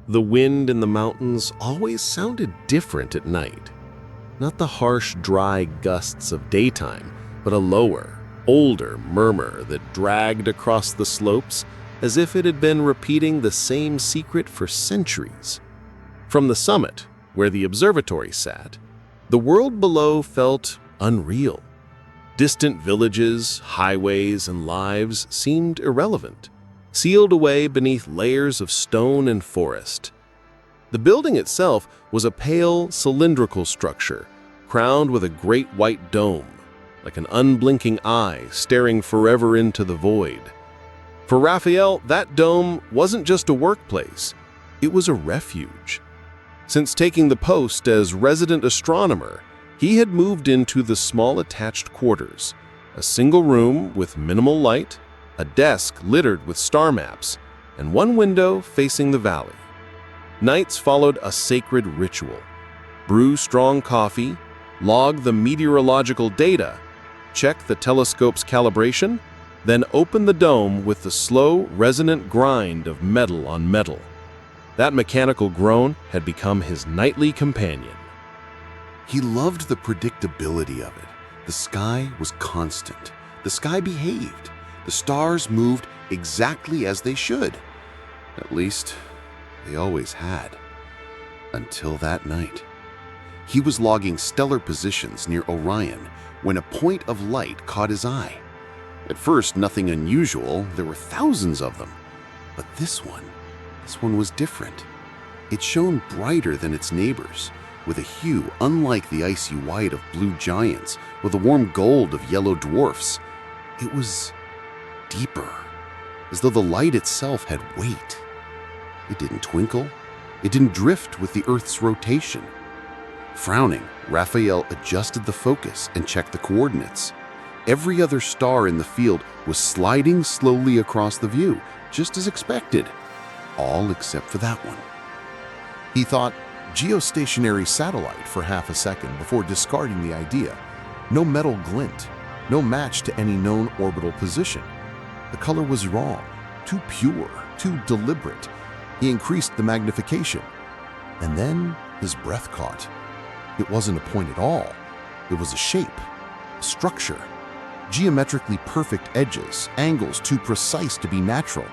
The wind in the mountains always sounded different at night. Not the harsh, dry gusts of daytime, but a lower, older murmur that dragged across the slopes as if it had been repeating the same secret for centuries. From the summit, where the observatory sat, the world below felt unreal. Distant villages, highways, and lives seemed irrelevant, sealed away beneath layers of stone and forest. The building itself was a pale, cylindrical structure, crowned with a great white dome, like an unblinking eye staring forever into the void. For Raphael, that dome wasn't just a workplace, it was a refuge. Since taking the post as resident astronomer, he had moved into the small attached quarters, a single room with minimal light, a desk littered with star maps, and one window facing the valley. Nights followed a sacred ritual. Brew strong coffee, log the meteorological data, check the telescope's calibration, then open the dome with the slow, resonant grind of metal on metal. That mechanical groan had become his nightly companion. He loved the predictability of it. The sky was constant. The sky behaved. The stars moved exactly as they should. At least, they always had. Until that night. He was logging stellar positions near Orion when a point of light caught his eye. At first, nothing unusual. There were thousands of them. But this one was different. It shone brighter than its neighbors, with a hue unlike the icy white of blue giants, with a warm gold of yellow dwarfs. It was deeper, as though the light itself had weight. It didn't twinkle. It didn't drift with the Earth's rotation. Frowning, Raphael adjusted the focus and checked the coordinates. Every other star in the field was sliding slowly across the view, just as expected, all except for that one. He thought geostationary satellite for half a second before discarding the idea. No metal glint, no match to any known orbital position. The color was wrong, too pure, too deliberate. He increased the magnification, and then his breath caught. It wasn't a point at all. It was a shape, a structure, geometrically perfect edges, angles too precise to be natural.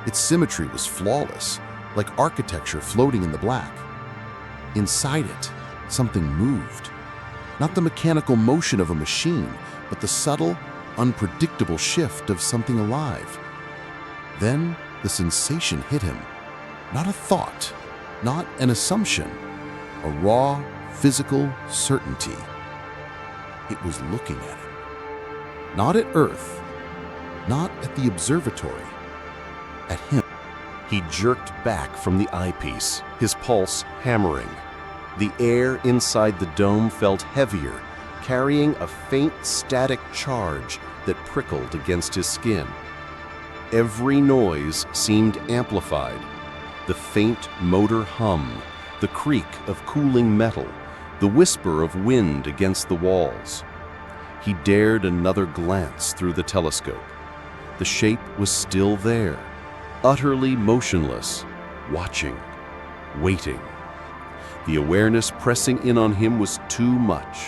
Its symmetry was flawless, like architecture floating in the black. Inside it, something moved. Not the mechanical motion of a machine, but the subtle, unpredictable shift of something alive. Then the sensation hit him. Not a thought, not an assumption, a raw, physical certainty. It was looking at him. Not at Earth, not at the observatory, at him. He jerked back from the eyepiece, his pulse hammering. The air inside the dome felt heavier, carrying a faint static charge that prickled against his skin. Every noise seemed amplified. The faint motor hum, the creak of cooling metal, the whisper of wind against the walls. He dared another glance through the telescope. The shape was still there, utterly motionless, watching, waiting. The awareness pressing in on him was too much.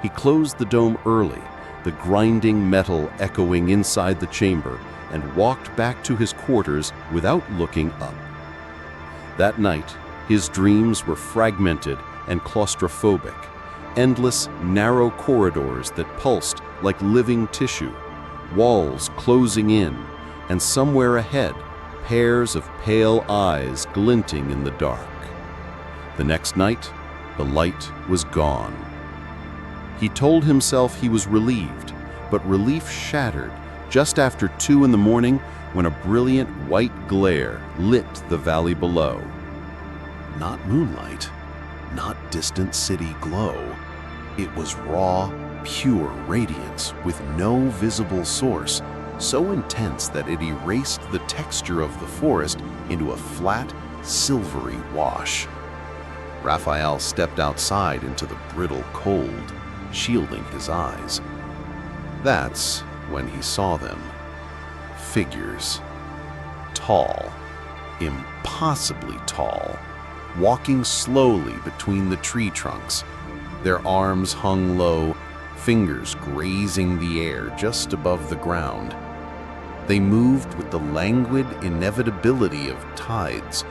He closed the dome early, the grinding metal echoing inside the chamber, and walked back to his quarters without looking up. That night, his dreams were fragmented and claustrophobic, endless, narrow corridors that pulsed like living tissue, walls closing in, and somewhere ahead, pairs of pale eyes glinting in the dark. The next night, the light was gone. He told himself he was relieved, but relief shattered just after 2 a.m. when a brilliant white glare lit the valley below. Not moonlight, not distant city glow. It was raw, pure radiance with no visible source, so intense that it erased the texture of the forest into a flat, silvery wash. Raphael stepped outside into the brittle cold, shielding his eyes. That's when he saw them. Figures. Tall, impossibly tall, walking slowly between the tree trunks. Their arms hung low, fingers grazing the air just above the ground. They moved with the languid inevitability of tides,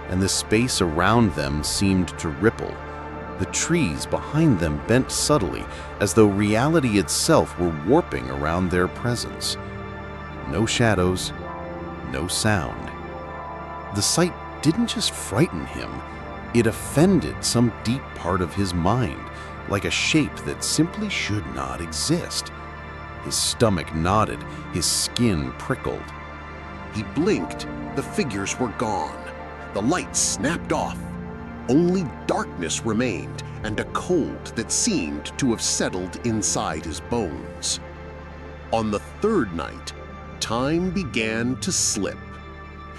and the space around them seemed to ripple. The trees behind them bent subtly, as though reality itself were warping around their presence. No shadows, no sound. The sight didn't just frighten him, it offended some deep part of his mind, like a shape that simply should not exist. His stomach knotted, his skin prickled. He blinked, the figures were gone. The lights snapped off. Only darkness remained and a cold that seemed to have settled inside his bones. On the third night, time began to slip.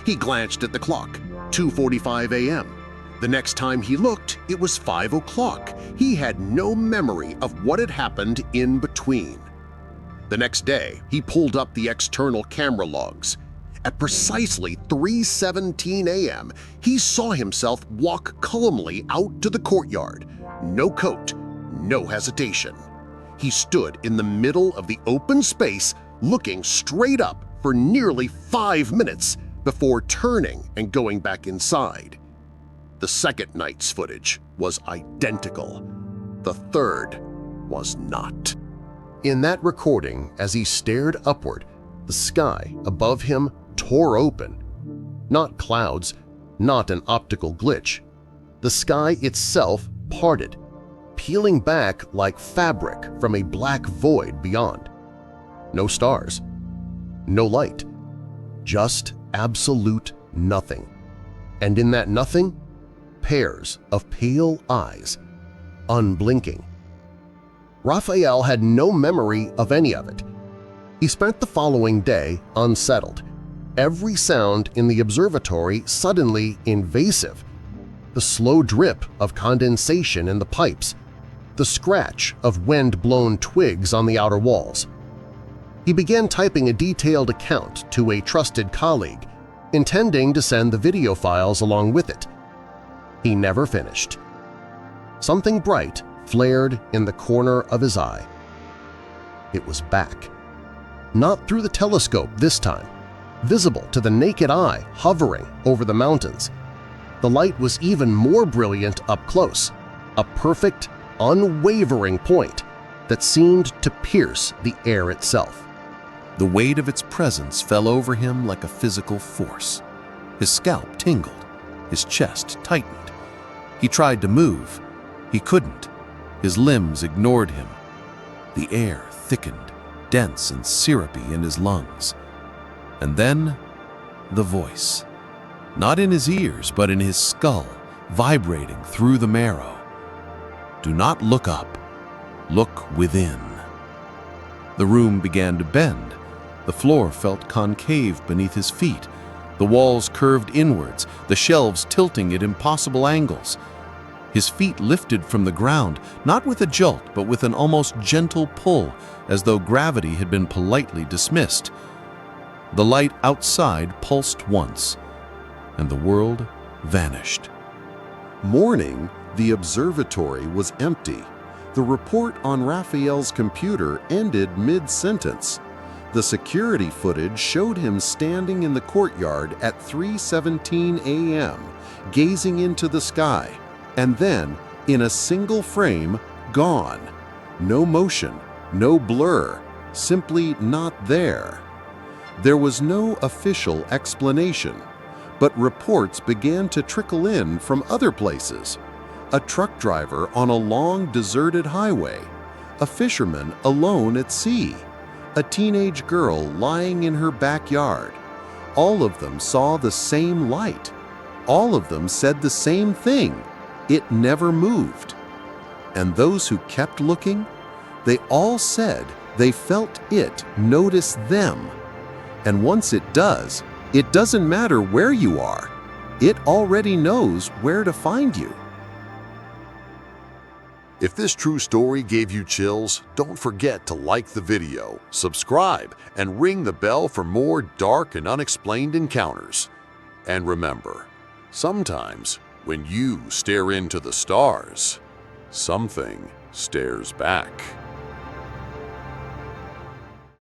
He glanced at the clock, 2:45 a.m. The next time he looked, it was 5 o'clock. He had no memory of what had happened in between. The next day, he pulled up the external camera logs. At precisely 3:17 a.m., he saw himself walk calmly out to the courtyard. No coat, no hesitation. He stood in the middle of the open space, looking straight up for nearly 5 minutes before turning and going back inside. The second night's footage was identical. The third was not. In that recording, as he stared upward, the sky above him tore open. Not clouds, not an optical glitch. The sky itself parted, peeling back like fabric from a black void beyond. No stars, no light, just absolute nothing. And in that nothing, pairs of pale eyes, unblinking. Raphael had no memory of any of it. He spent the following day unsettled, every sound in the observatory suddenly invasive. The slow drip of condensation in the pipes, the scratch of wind-blown twigs on the outer walls. He began typing a detailed account to a trusted colleague, intending to send the video files along with it. He never finished. Something bright flared in the corner of his eye. It was back. Not through the telescope this time, visible to the naked eye hovering over the mountains. The light was even more brilliant up close, a perfect, unwavering point that seemed to pierce the air itself. The weight of its presence fell over him like a physical force. His scalp tingled, his chest tightened. He tried to move. He couldn't. His limbs ignored him. The air thickened, dense and syrupy in his lungs. And then the voice, not in his ears but in his skull, vibrating through the marrow. Do not look up, look within. The room began to bend. The floor felt concave beneath his feet. The walls curved inwards, the shelves tilting at impossible angles. His feet lifted from the ground, not with a jolt but with an almost gentle pull, as though gravity had been politely dismissed. The light outside pulsed once, and the world vanished. Morning, the observatory was empty. The report on Raphael's computer ended mid-sentence. The security footage showed him standing in the courtyard at 3:17 a.m., gazing into the sky, and then, in a single frame, gone. No motion, no blur, simply not there. There was no official explanation, but reports began to trickle in from other places. A truck driver on a long deserted highway, a fisherman alone at sea, a teenage girl lying in her backyard. All of them saw the same light. All of them said the same thing. It never moved. And those who kept looking, they all said they felt it notice them. And once it does, it doesn't matter where you are. It already knows where to find you. If this true story gave you chills, don't forget to like the video, subscribe, and ring the bell for more dark and unexplained encounters. And remember, sometimes when you stare into the stars, something stares back.